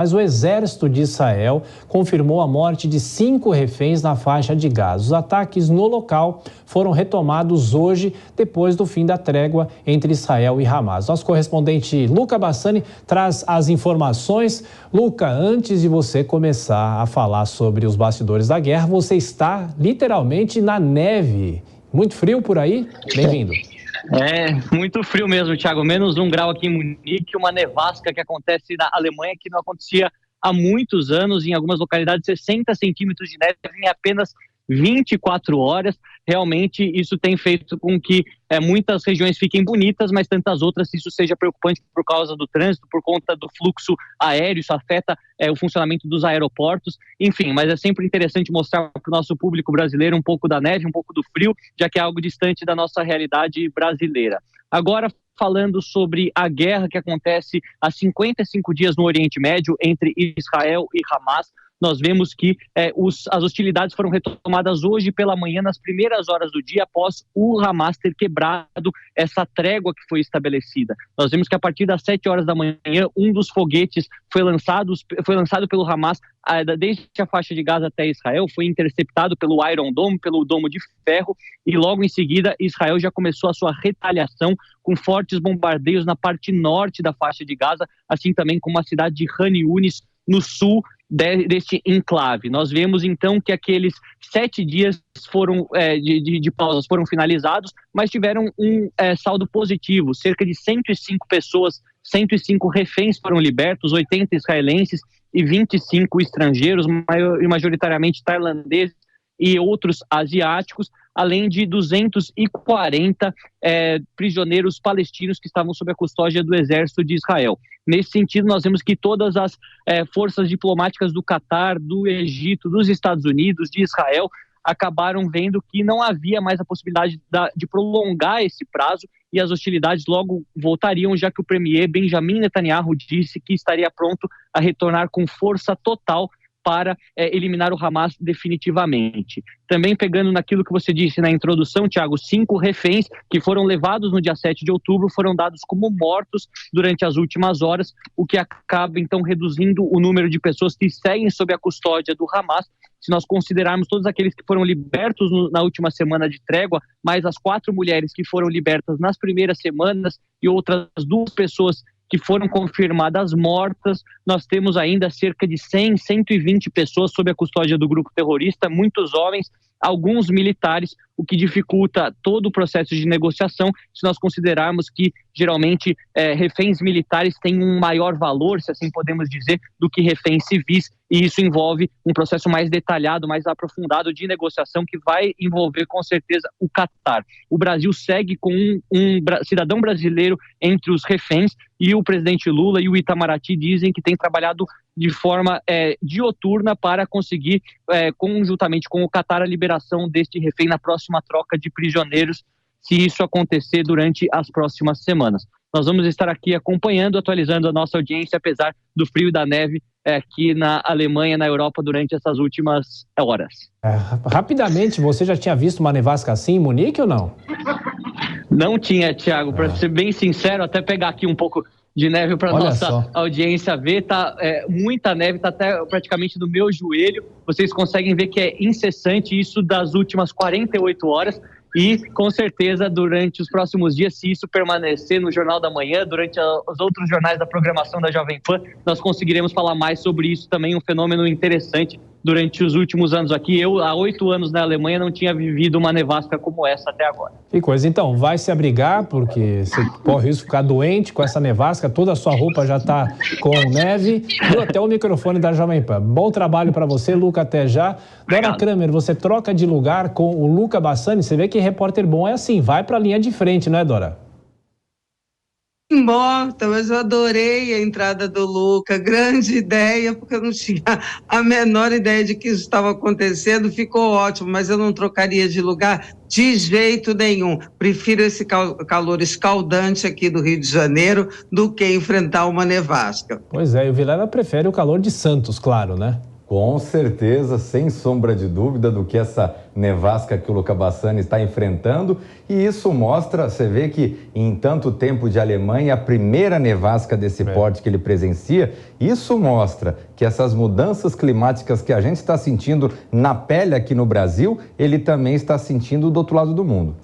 Mas o exército de Israel confirmou a morte de 5 reféns na faixa de Gaza. Os ataques no local foram retomados hoje, depois do fim da trégua entre Israel e Hamas. Nosso correspondente Luca Bassani traz as informações. Luca, antes de você começar a falar sobre os bastidores da guerra, você está literalmente na neve. Muito frio por aí? Bem-vindo. Muito frio mesmo, Thiago. -1 grau aqui em Munique, uma nevasca que acontece na Alemanha, que não acontecia há muitos anos, em algumas localidades 60 centímetros de neve em apenas 24 horas. Realmente isso tem feito com que muitas regiões fiquem bonitas, mas tantas outras isso seja preocupante por causa do trânsito, por conta do fluxo aéreo. Isso afeta o funcionamento dos aeroportos, enfim, mas é sempre interessante mostrar para o nosso público brasileiro um pouco da neve, um pouco do frio, já que é algo distante da nossa realidade brasileira. Agora, falando sobre a guerra que acontece há 55 dias no Oriente Médio entre Israel e Hamas, nós vemos que as hostilidades foram retomadas hoje pela manhã, nas primeiras horas do dia, após o Hamas ter quebrado essa trégua que foi estabelecida. Nós vemos que a partir das 7 horas da manhã, um dos foguetes foi lançado pelo Hamas desde a faixa de Gaza até Israel, foi interceptado pelo Iron Dome, pelo Domo de Ferro, e logo em seguida Israel já começou a sua retaliação com fortes bombardeios na parte norte da faixa de Gaza, assim também como a cidade de Khan Yunis, no sul deste enclave. Nós vemos então que aqueles 7 dias de pausas foram finalizados, mas tiveram um saldo positivo. Cerca de 105 pessoas, 105 reféns foram libertos, 80 israelenses e 25 estrangeiros, majoritariamente tailandeses e outros asiáticos, além de 240 prisioneiros palestinos que estavam sob a custódia do exército de Israel. Nesse sentido, nós vemos que todas as forças diplomáticas do Catar, do Egito, dos Estados Unidos, de Israel, acabaram vendo que não havia mais a possibilidade de prolongar esse prazo e as hostilidades logo voltariam, já que o premier Benjamin Netanyahu disse que estaria pronto a retornar com força total para eliminar o Hamas definitivamente. Também pegando naquilo que você disse na introdução, Thiago, 5 reféns que foram levados no dia 7 de outubro foram dados como mortos durante as últimas horas, o que acaba então reduzindo o número de pessoas que seguem sob a custódia do Hamas. Se nós considerarmos todos aqueles que foram libertos na última semana de trégua, mais as 4 mulheres que foram libertas nas primeiras semanas e outras 2 pessoas que foram confirmadas mortas, nós temos ainda cerca de 100, 120 pessoas sob a custódia do grupo terrorista, muitos homens, alguns militares, o que dificulta todo o processo de negociação, se nós considerarmos que, geralmente, reféns militares têm um maior valor, se assim podemos dizer, do que reféns civis, e isso envolve um processo mais detalhado, mais aprofundado de negociação, que vai envolver, com certeza, o Catar. O Brasil segue com um cidadão brasileiro entre os reféns, e o presidente Lula e o Itamaraty dizem que tem trabalhado de forma dioturna para conseguir, conjuntamente com o Catar, a liberação deste refém na próxima troca de prisioneiros, se isso acontecer durante as próximas semanas. Nós vamos estar aqui acompanhando, atualizando a nossa audiência, apesar do frio e da neve aqui na Alemanha, na Europa, durante essas últimas horas. Rapidamente, você já tinha visto uma nevasca assim em Munique ou não? Não tinha, Thiago, para ser bem sincero, até pegar aqui um pouco de neve para nossa audiência ver, tá muita neve, tá até praticamente no meu joelho. Vocês conseguem ver que é incessante isso das últimas 48 horas. E, com certeza, durante os próximos dias, se isso permanecer no Jornal da Manhã, durante os outros jornais da programação da Jovem Pan, nós conseguiremos falar mais sobre isso também, um fenômeno interessante durante os últimos anos aqui. Eu, há 8 anos na Alemanha, não tinha vivido uma nevasca como essa até agora. Que coisa. Então, vai se abrigar, porque você corre risco de ficar doente com essa nevasca, toda a sua roupa já está com neve, e até o microfone da Jovem Pan. Bom trabalho para você, Luca, até já. Dora Kramer, você troca de lugar com o Luca Bassani, você vê que repórter bom é assim, vai para a linha de frente, não é, Dora? Morta, mas eu adorei a entrada do Luca, grande ideia, porque eu não tinha a menor ideia de que isso estava acontecendo, ficou ótimo, mas eu não trocaria de lugar de jeito nenhum. Prefiro esse calor escaldante aqui do Rio de Janeiro do que enfrentar uma nevasca. Pois é, e o Vilela prefere o calor de Santos, claro, né? Com certeza, sem sombra de dúvida do que essa nevasca que o Luca Bassani está enfrentando. E isso mostra, você vê que em tanto tempo de Alemanha, a primeira nevasca desse porte que ele presencia, isso mostra que essas mudanças climáticas que a gente está sentindo na pele aqui no Brasil, ele também está sentindo do outro lado do mundo.